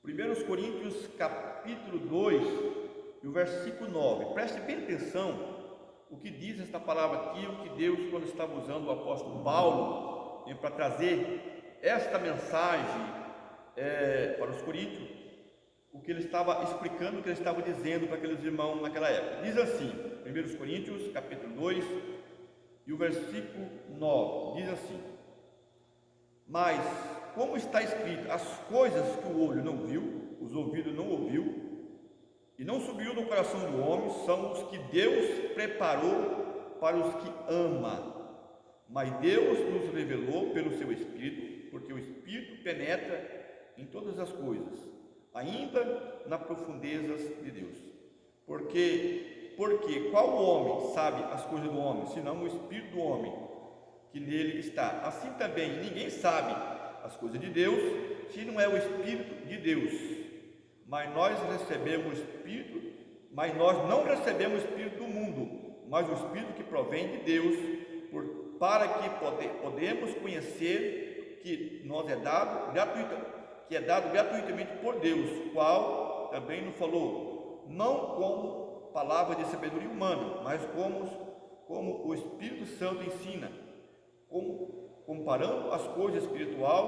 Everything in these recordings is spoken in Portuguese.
1 Coríntios capítulo 2 e o versículo 9. Preste bem atenção o que diz esta palavra aqui, o que Deus, quando estava usando o apóstolo Paulo para trazer esta mensagem para os coríntios, o que ele estava explicando, o que ele estava dizendo para aqueles irmãos naquela época. Diz assim, 1 Coríntios capítulo 2 e o versículo 9, diz assim: mas como está escrito, as coisas que o olho não viu, os ouvidos não ouviu e não subiu no coração do homem, são os que Deus preparou para os que ama. Mas Deus nos revelou pelo seu Espírito, porque o Espírito penetra em todas as coisas, ainda nas profundezas de Deus. Porque qual homem sabe as coisas do homem, senão o Espírito do homem que nele está? Assim também ninguém sabe as coisas de Deus, se não é o Espírito de Deus. Mas nós não recebemos o Espírito do mundo, mas o Espírito que provém de Deus, para que podemos conhecer que nos é dado gratuitamente por Deus, qual também nos falou, não como palavra de sabedoria humana, mas como o Espírito Santo ensina, comparando as coisas espirituais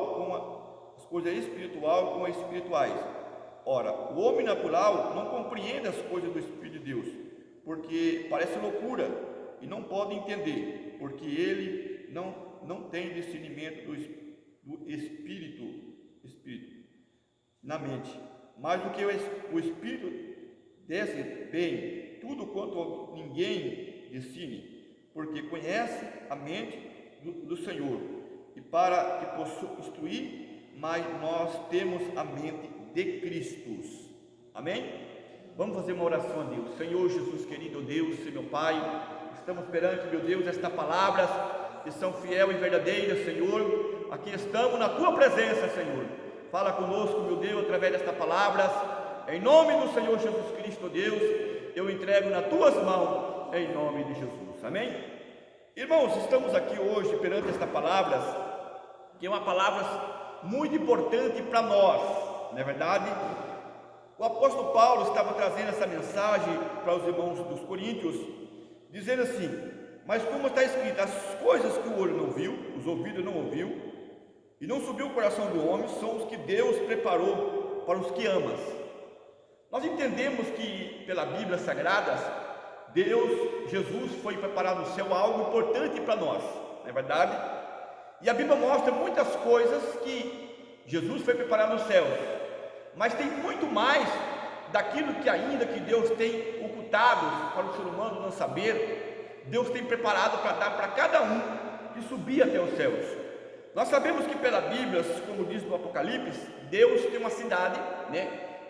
com as espirituais. Ora, o homem natural não compreende as coisas do Espírito de Deus, porque parece loucura e não pode entender, porque ele não tem discernimento do Espírito na mente. Mas o que o Espírito desce bem, tudo quanto ninguém discerne, porque conhece a mente do Senhor, e para que possa instruir, mas nós temos a mente de Cristo. Amém? Vamos fazer uma oração a Deus. Senhor Jesus querido, Deus, meu Pai, estamos perante, meu Deus, estas palavras que são fiel e verdadeiras, Senhor. Aqui estamos na Tua presença, Senhor. Fala conosco, meu Deus, através destas palavras. Em nome do Senhor Jesus Cristo, Deus, eu entrego nas Tuas mãos, em nome de Jesus. Amém? Irmãos, estamos aqui hoje perante estas palavras, que é uma palavra muito importante para nós. Não é verdade? O apóstolo Paulo estava trazendo essa mensagem para os irmãos dos Coríntios, dizendo assim: mas como está escrito, as coisas que o olho não viu, os ouvidos não ouviu, e não subiu o coração do homem, são os que Deus preparou para os que ama. Nós entendemos que pela Bíblia Sagrada, Jesus foi preparar no céu algo importante para nós, não é verdade? E a Bíblia mostra muitas coisas que Jesus foi preparar nos céus, mas tem muito mais daquilo que ainda que Deus tem ocultado para o ser humano não saber. Deus tem preparado para dar para cada um que subir até os céus. Nós sabemos que pela Bíblia, como diz no Apocalipse, Deus tem uma cidade,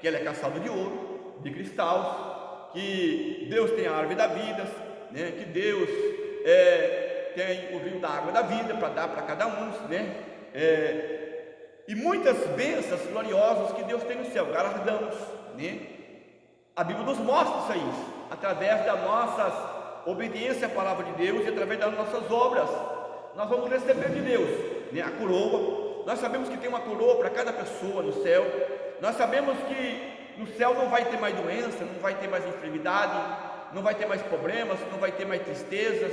que ela é calçada de ouro, de cristais, que Deus tem a árvore da vida, que Deus tem o rio da água da vida para dar para cada um, e muitas bênçãos gloriosas que Deus tem no céu, galardamos, A Bíblia nos mostra isso, através da nossa obediência à palavra de Deus e através das nossas obras, nós vamos receber de Deus, a coroa. Nós sabemos que tem uma coroa para cada pessoa no céu. Nós sabemos que no céu não vai ter mais doença, não vai ter mais enfermidade, não vai ter mais problemas, não vai ter mais tristezas,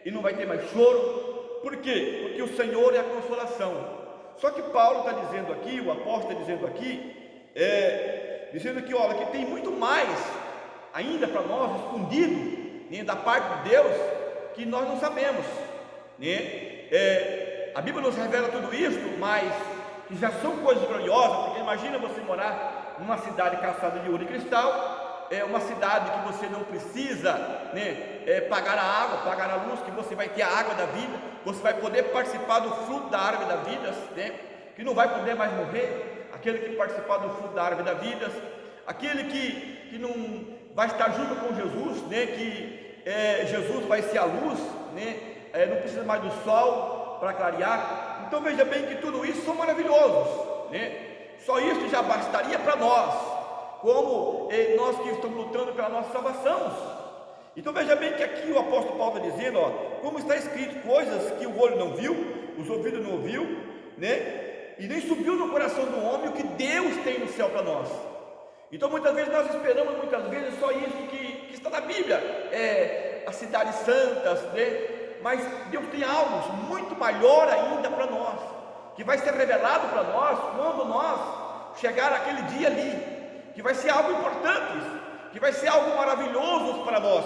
e não vai ter mais choro. Por quê? Porque o Senhor é a consolação. Só que Paulo está dizendo aqui, o apóstolo está dizendo aqui, dizendo que, olha, que tem muito mais ainda para nós, escondido, da parte de Deus, que nós não sabemos, A Bíblia nos revela tudo isso, mas que já são coisas gloriosas, porque imagina você morar numa cidade calçada de ouro e cristal, uma cidade que você não precisa, pagar a água, pagar a luz, que você vai ter a água da vida, você vai poder participar do fruto da árvore da vida, que não vai poder mais morrer, aquele que participar do fruto da árvore da vida, aquele que não vai estar junto com Jesus, que Jesus vai ser a luz, não precisa mais do sol para clarear. Então veja bem que tudo isso são maravilhosos, só isso já bastaria para nós, como nós que estamos lutando pela nossa salvação. Então veja bem que aqui o apóstolo Paulo está dizendo, como está escrito, coisas que o olho não viu, os ouvidos não ouviu, E nem subiu no coração do homem o que Deus tem no céu para nós. Então muitas vezes nós esperamos só isso que está na Bíblia, as cidades santas, né? Mas Deus tem algo muito maior ainda para nós, que vai ser revelado para nós quando nós chegar aquele dia ali, que vai ser algo importante, que vai ser algo maravilhoso para nós.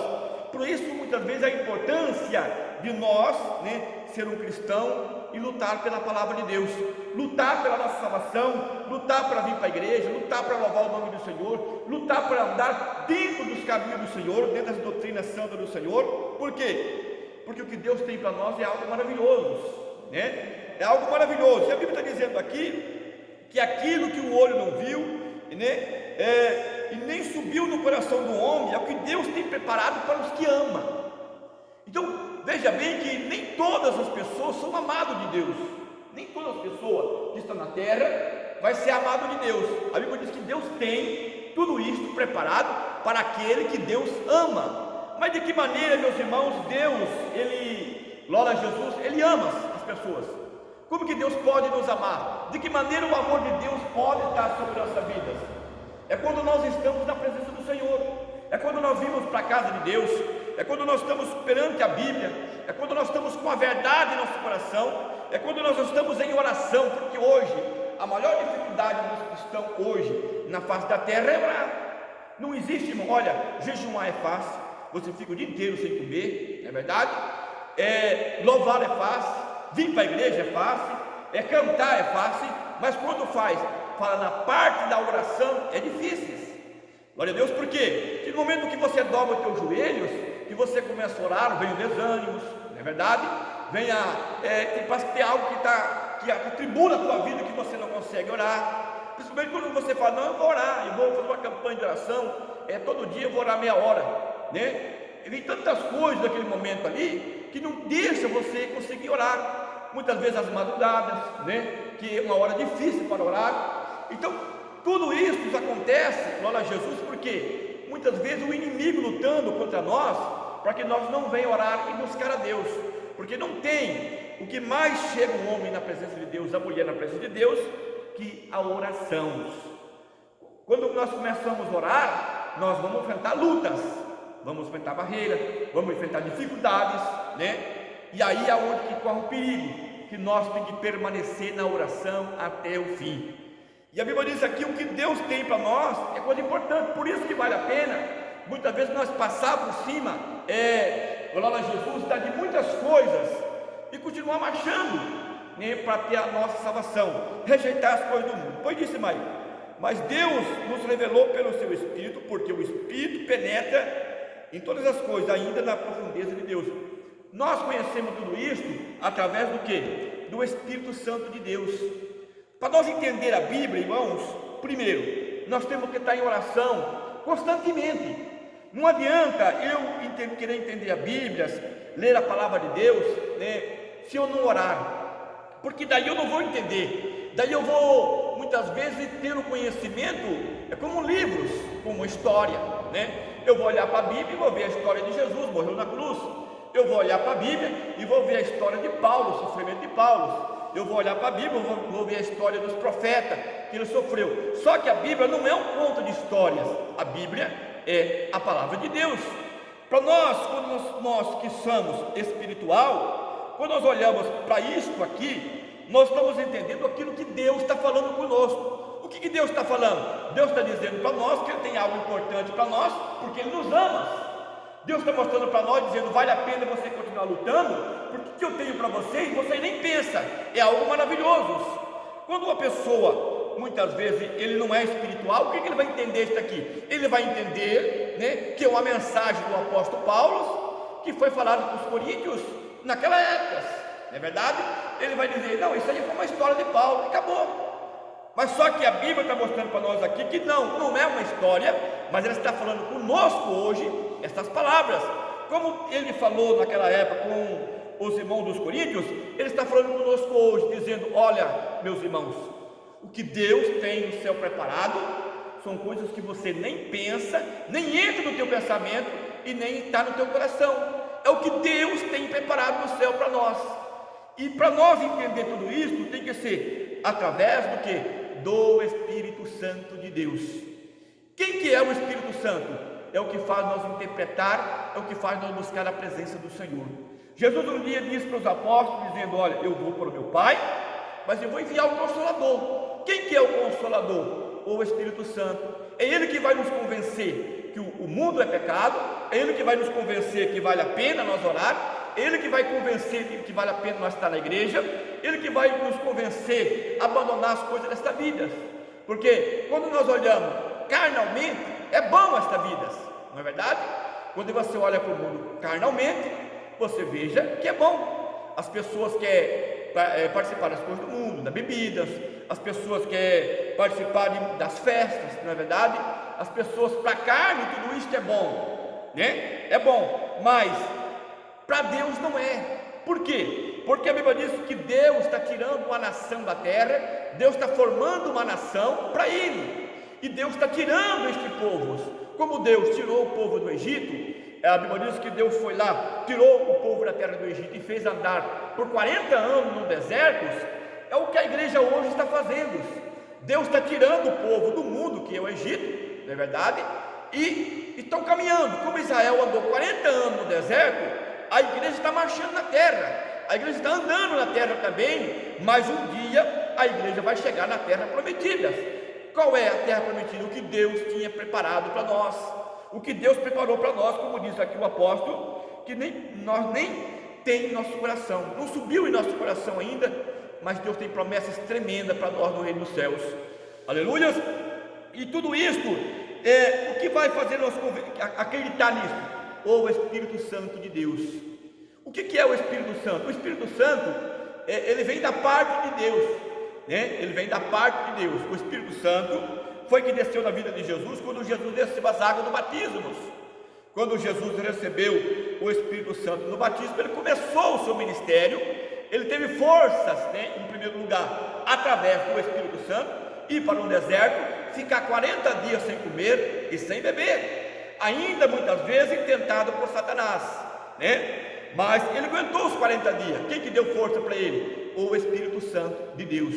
Por isso muitas vezes a importância de nós, né, ser um cristão e lutar pela palavra de Deus, lutar pela nossa salvação, lutar para vir para a igreja, lutar para louvar o nome do Senhor, lutar para andar dentro dos caminhos do Senhor, dentro das doutrinas santas do Senhor. Por quê? Porque o que Deus tem para nós é algo maravilhoso, né? É algo maravilhoso. E a Bíblia está dizendo aqui que aquilo que o olho não viu, né, e nem subiu no coração do homem, é o que Deus tem preparado para os que ama. Então veja bem que nem todas as pessoas são amadas de Deus, nem todas as pessoas que estão na terra vai ser amado de Deus. A Bíblia diz que Deus tem tudo isso preparado para aquele que Deus ama. Mas de que maneira, meus irmãos, Deus, glória a Jesus, Ele ama as pessoas. Como que Deus pode nos amar? De que maneira o amor de Deus pode estar sobre nossas vidas? É quando nós estamos na presença do Senhor, é quando nós vimos para a casa de Deus, é quando nós estamos perante a Bíblia, é quando nós estamos com a verdade em nosso coração, é quando nós estamos em oração, porque hoje, a maior dificuldade dos cristãos hoje, na face da terra, é orar. Não existe, irmão, olha, jejuar é fácil, você fica o dia inteiro sem comer, não é verdade? Louvar é fácil, vir para a igreja é fácil, cantar é fácil, mas quando fala na parte da oração, é difícil. Glória a Deus, por quê? Porque no momento que você dobra os teus joelhos, que você começa a orar, vem o desânimo, não é verdade? Parece que tem algo que atribula a tua vida, que você não consegue orar. Principalmente quando você fala, não, eu vou orar, eu vou fazer uma campanha de oração, todo dia eu vou orar meia hora, né? E vem tantas coisas naquele momento ali, que não deixa você conseguir orar. Muitas vezes as madrugadas, né? Que é uma hora difícil para orar. Então, tudo isso acontece, glória a Jesus, porque muitas vezes o inimigo lutando contra nós, para que nós não venhamos orar e buscar a Deus, porque não tem o que mais chega um homem na presença de Deus, a mulher na presença de Deus, que a oração. Quando nós começamos a orar, nós vamos enfrentar lutas, vamos enfrentar barreiras, vamos enfrentar dificuldades, né? E aí é onde que corre o perigo, que nós temos que permanecer na oração até o fim. E a Bíblia diz aqui, o que Deus tem para nós é coisa importante, por isso que vale a pena, muitas vezes nós passar por cima, glória a Jesus, está de muitas coisas, e continuar marchando, né, para ter a nossa salvação, rejeitar as coisas do mundo. Pois disse mais, mas Deus nos revelou pelo seu Espírito, porque o Espírito penetra em todas as coisas, ainda na profundeza de Deus. Nós conhecemos tudo isso através do quê? Do Espírito Santo de Deus. Para nós entender a Bíblia, irmãos, primeiro, nós temos que estar em oração constantemente. Não adianta eu querer entender a Bíblia, ler a palavra de Deus, né, se eu não orar, porque daí eu não vou entender, daí eu vou, muitas vezes, ter o conhecimento, como livros, como história, né? Eu vou olhar para a Bíblia e vou ver a história de Jesus, morreu na cruz. Eu vou olhar para a Bíblia e vou ver a história de Paulo, o sofrimento de Paulo. Eu vou olhar para a Bíblia, vou ver a história dos profetas, que ele sofreu. Só que a Bíblia não é um conto de histórias, a Bíblia é a palavra de Deus. Para nós, quando nós que somos espiritual, quando nós olhamos para isso aqui, nós estamos entendendo aquilo que Deus está falando conosco. O que Deus está falando? Deus está dizendo para nós que Ele tem algo importante para nós, porque Ele nos ama. Deus está mostrando para nós, dizendo, vale a pena você continuar lutando, porque o que eu tenho para vocês, você nem pensa, é algo maravilhoso. Quando uma pessoa, muitas vezes, ele não é espiritual, o que ele vai entender isso aqui? Ele vai entender, né, que é uma mensagem do apóstolo Paulo, que foi falado para os coríntios, naquela época, não é verdade? Ele vai dizer, não, isso aí foi uma história de Paulo, e acabou. Mas só que a Bíblia está mostrando para nós aqui, que não é uma história, mas ela está falando conosco hoje, essas palavras, como ele falou naquela época com os irmãos dos coríntios, ele está falando conosco hoje, dizendo, olha, meus irmãos, o que Deus tem no céu preparado, são coisas que você nem pensa, nem entra no teu pensamento, e nem está no teu coração, é o que Deus tem preparado no céu para nós. E para nós entender tudo isso, tem que ser Através do que? Do Espírito Santo de Deus. Quem que é o Espírito Santo? É o que faz nós interpretar, é o que faz nós buscar a presença do Senhor. Jesus um dia disse para os apóstolos, dizendo: olha, eu vou para o meu Pai, mas eu vou enviar o Consolador. Quem que é o Consolador? O Espírito Santo. É Ele que vai nos convencer que o mundo é pecado, é Ele que vai nos convencer que vale a pena nós orar, é Ele que vai convencer que vale a pena nós estar na igreja, Ele que vai nos convencer a abandonar as coisas desta vida. Porque quando nós olhamos carnalmente, é bom esta vida, não é verdade? Quando você olha para o mundo carnalmente, você veja que é bom. As pessoas querem participar das coisas do mundo, das bebidas, as pessoas querem participar das festas, não é verdade? As pessoas, para a carne, tudo isso é bom, né? É bom, mas para Deus não é. Por quê? Porque a Bíblia diz que Deus está tirando uma nação da terra, Deus está formando uma nação para Ele, e Deus está tirando este povo. Como Deus tirou o povo do Egito, a Bíblia diz que Deus foi lá, tirou o povo da terra do Egito e fez andar por 40 anos no deserto. É o que a igreja hoje está fazendo. Deus está tirando o povo do mundo, que é o Egito, não é verdade? E estão caminhando. Como Israel andou 40 anos no deserto, a igreja está marchando na terra, a igreja está andando na terra também, mas um dia a igreja vai chegar na terra prometida. Qual é a terra prometida? O que Deus tinha preparado para nós, o que Deus preparou para nós, como diz aqui o apóstolo, que nós nem tem em nosso coração, não subiu em nosso coração ainda, mas Deus tem promessas tremendas para nós no reino dos céus. Aleluia! E tudo isto, o que vai fazer nós acreditar nisso? O Espírito Santo de Deus. O que é o Espírito Santo? O Espírito Santo, ele vem da parte de Deus, né? Ele vem da parte de Deus. O Espírito Santo foi que desceu na vida de Jesus, quando Jesus desceu as águas do batismo. Quando Jesus recebeu o Espírito Santo no batismo, ele começou o seu ministério. Ele teve forças, né, em primeiro lugar, através do Espírito Santo, ir para um deserto, ficar 40 dias sem comer e sem beber, ainda muitas vezes tentado por Satanás, né? Mas ele aguentou os 40 dias. Quem que deu força para ele? O Espírito Santo de Deus.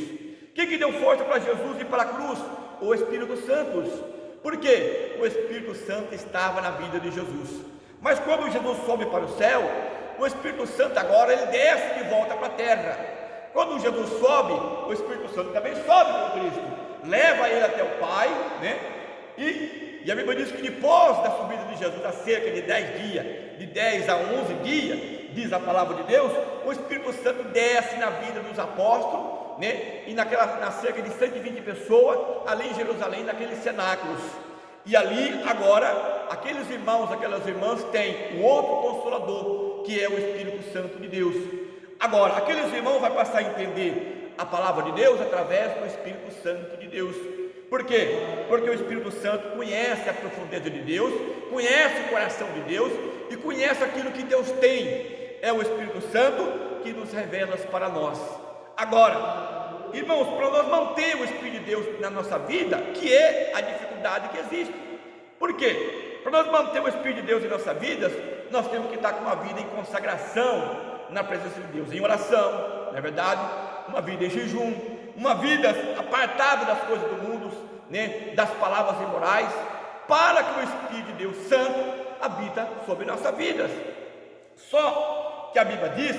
Quem que deu força para Jesus ir para a cruz? O Espírito Santo. Por quê? O Espírito Santo estava na vida de Jesus. Mas quando Jesus sobe para o céu, o Espírito Santo agora ele desce de volta para a terra. Quando Jesus sobe, o Espírito Santo também sobe com Cristo, leva ele até o Pai, né? E a Bíblia diz que depois da subida de Jesus, há cerca de 10 dias, de 10 a 11 dias, diz a palavra de Deus, o Espírito Santo desce na vida dos apóstolos, né? E na cerca de 120 pessoas, ali em Jerusalém, naqueles cenáculos. E ali agora, aqueles irmãos, aquelas irmãs têm um outro Consolador, que é o Espírito Santo de Deus. Agora, aqueles irmãos vão passar a entender a palavra de Deus através do Espírito Santo de Deus. Por quê? Porque o Espírito Santo conhece a profundeza de Deus, conhece o coração de Deus e conhece aquilo que Deus tem. É o Espírito Santo que nos revela para nós. Agora, irmãos, para nós manter o Espírito de Deus na nossa vida, que é a dificuldade que existe. Por quê? Para nós manter o Espírito de Deus em nossa vida, nós temos que estar com uma vida em consagração na presença de Deus, em oração, não é verdade? Uma vida em jejum, uma vida apartada das coisas do mundo, né? Das palavras imorais, para que o Espírito de Deus Santo habita sobre nossas vidas. Só que a Bíblia diz,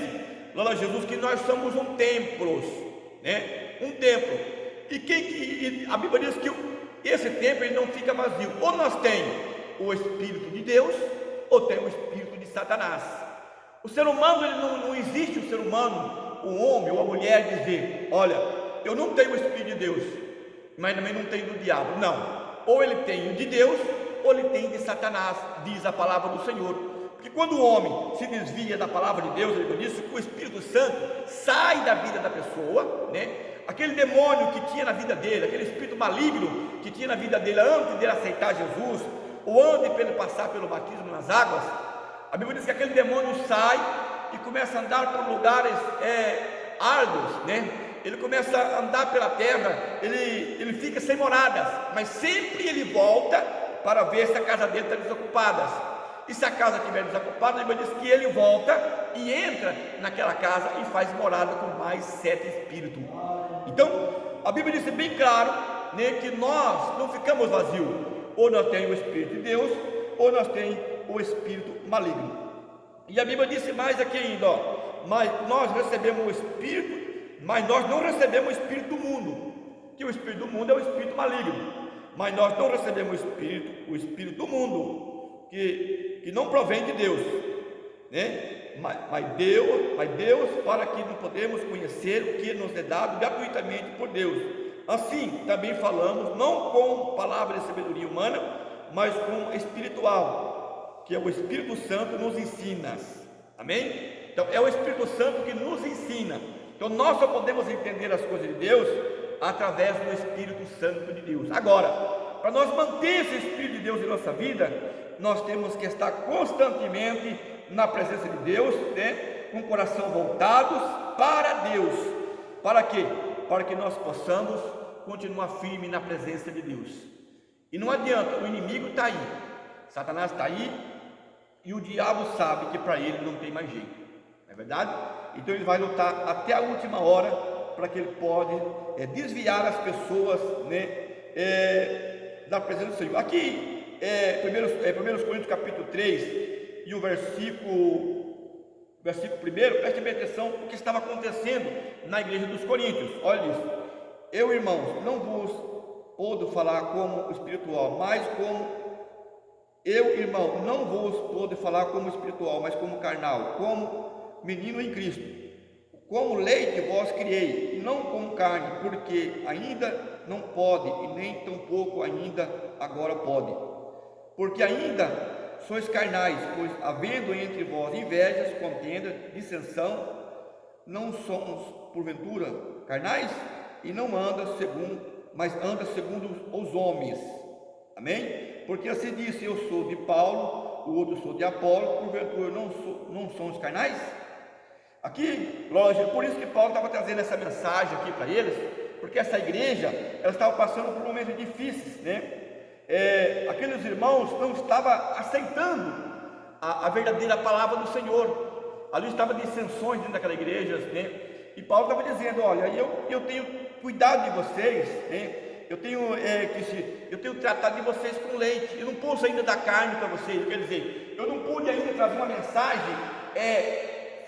lá Jesus, que nós somos um templo, né? Um templo. E a Bíblia diz que esse templo ele não fica vazio. Ou nós temos o Espírito de Deus, ou tem o Espírito de Satanás. O ser humano, ele não existe o ser humano, o homem ou a mulher dizer: olha, eu não tenho o Espírito de Deus, mas também não tenho do diabo. Não, ou ele tem o de Deus, ou ele tem de Satanás, diz a palavra do Senhor. Porque quando o homem se desvia da palavra de Deus, ele diz que o Espírito Santo sai da vida da pessoa, né? Aquele demônio que tinha na vida dele, aquele espírito maligno que tinha na vida dele antes de ele aceitar Jesus, ou antes de ele passar pelo batismo nas águas, a Bíblia diz que aquele demônio sai e começa a andar por lugares árduos, né? Ele começa a andar pela terra, ele fica sem moradas, mas sempre ele volta para ver se a casa dele está desocupada. E se a casa estiver desocupada, a Bíblia diz que ele volta e entra naquela casa e faz morada com mais 7 espíritos. Então, a Bíblia diz bem claro, né, que nós não ficamos vazios, ou nós temos o Espírito de Deus, ou nós temos o espírito maligno. E a Bíblia disse mais aqui ainda, mas nós recebemos o Espírito, mas nós não recebemos o Espírito do mundo, que o Espírito do mundo é o Espírito maligno, mas nós não recebemos o Espírito do mundo, que não provém de Deus, né? Mas Deus, para que não podemos conhecer o que nos é dado gratuitamente por Deus. Assim, também falamos, não com palavras de sabedoria humana, mas com espiritual, que é o Espírito Santo nos ensina. Amém? Então, é o Espírito Santo que nos ensina. Então, nós só podemos entender as coisas de Deus através do Espírito Santo de Deus. Agora, para nós manter esse Espírito de Deus em nossa vida, nós temos que estar constantemente na presença de Deus, né? Com o coração voltados para Deus. Para quê? Para que nós possamos continuar firme na presença de Deus. E não adianta, o inimigo está aí, Satanás está aí, e o diabo sabe que para ele não tem mais jeito, não é verdade? Então ele vai lutar até a última hora, para que ele pode desviar as pessoas, né, da presença do Senhor. Aqui, 1 Coríntios capítulo 3, e o versículo 1, preste bem atenção o que estava acontecendo na igreja dos Coríntios. Olha isso: eu, irmãos, não vos pude falar como espiritual, mas como carnal, como menino em Cristo, como leite vós criei, e não como carne, porque ainda não pode, e nem tampouco ainda agora pode, porque ainda sois carnais, pois havendo entre vós invejas, contendas, dissensão, não somos porventura carnais? E não mas anda segundo os homens. Amém? Porque assim disse: eu sou de Paulo, o outro sou de Apolo, porventura não somos carnais? Aqui, lógico, por isso que Paulo estava trazendo essa mensagem aqui para eles, porque essa igreja, ela estava passando por momentos difíceis, né? Aqueles irmãos não estavam aceitando a verdadeira palavra do Senhor. Ali estava dissensões dentro daquela igreja, né? E Paulo estava dizendo: olha, eu tenho cuidado de vocês, né? Eu tenho tratado de vocês com leite, eu não pus ainda dar carne para vocês. Quer dizer, eu não pude ainda trazer uma mensagem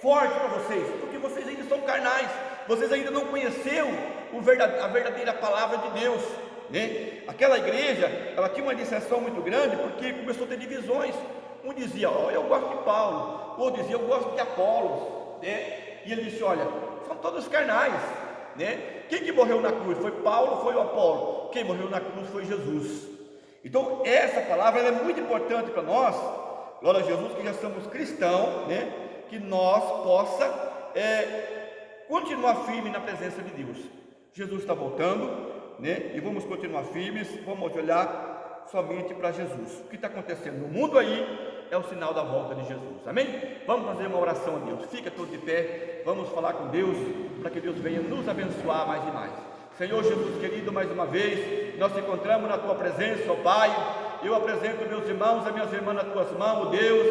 forte para vocês, porque vocês ainda são carnais, vocês ainda não conheceram a verdadeira palavra de Deus, né? Aquela igreja, ela tinha uma dissensão muito grande, porque começou a ter divisões. Um dizia: eu gosto de Paulo, o outro dizia: eu gosto de Apolos, né? E ele disse: olha, são todos carnais, né? Quem que morreu na cruz? Foi Paulo, foi o Apolo? Quem morreu na cruz foi Jesus. Então essa palavra é muito importante para nós, glória a Jesus, que já somos cristãos, né? Que nós possa continuar firme na presença de Deus. Jesus está voltando, né? E vamos continuar firmes, vamos olhar somente para Jesus. O que está acontecendo no mundo aí é o sinal da volta de Jesus. Amém? Vamos fazer uma oração a Deus. Fica todo de pé, vamos falar com Deus, para que Deus venha nos abençoar mais e mais. Senhor Jesus querido, mais uma vez nós nos encontramos na tua presença, ó Pai. Eu apresento meus irmãos e minhas irmãs nas tuas mãos, ó Deus.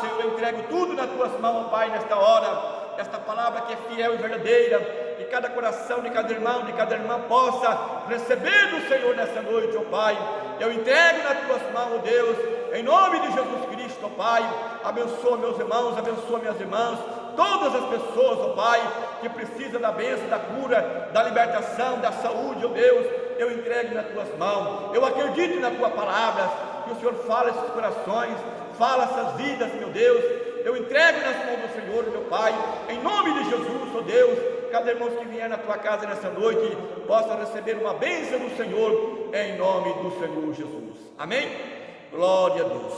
Senhor, eu entrego tudo nas tuas mãos, ó Pai, nesta hora. Esta palavra que é fiel e verdadeira, que cada coração de cada irmão, de cada irmã possa receber do Senhor nessa noite, ó Pai. Eu entrego nas tuas mãos, ó Deus, em nome de Jesus Cristo, ó Pai. Abençoa meus irmãos, abençoa minhas irmãs, todas as pessoas, ó Pai, que precisam da bênção, da cura, da libertação, da saúde, ó Deus. Eu entrego nas tuas mãos. Eu acredito na tua palavra, que o Senhor fala esses corações, fala essas vidas, meu Deus. Eu entrego nas mãos do Senhor, meu Pai, em nome de Jesus, ó Deus. Cada irmão que vier na tua casa nessa noite possa receber uma bênção do Senhor, em nome do Senhor Jesus. Amém? Glória a Deus.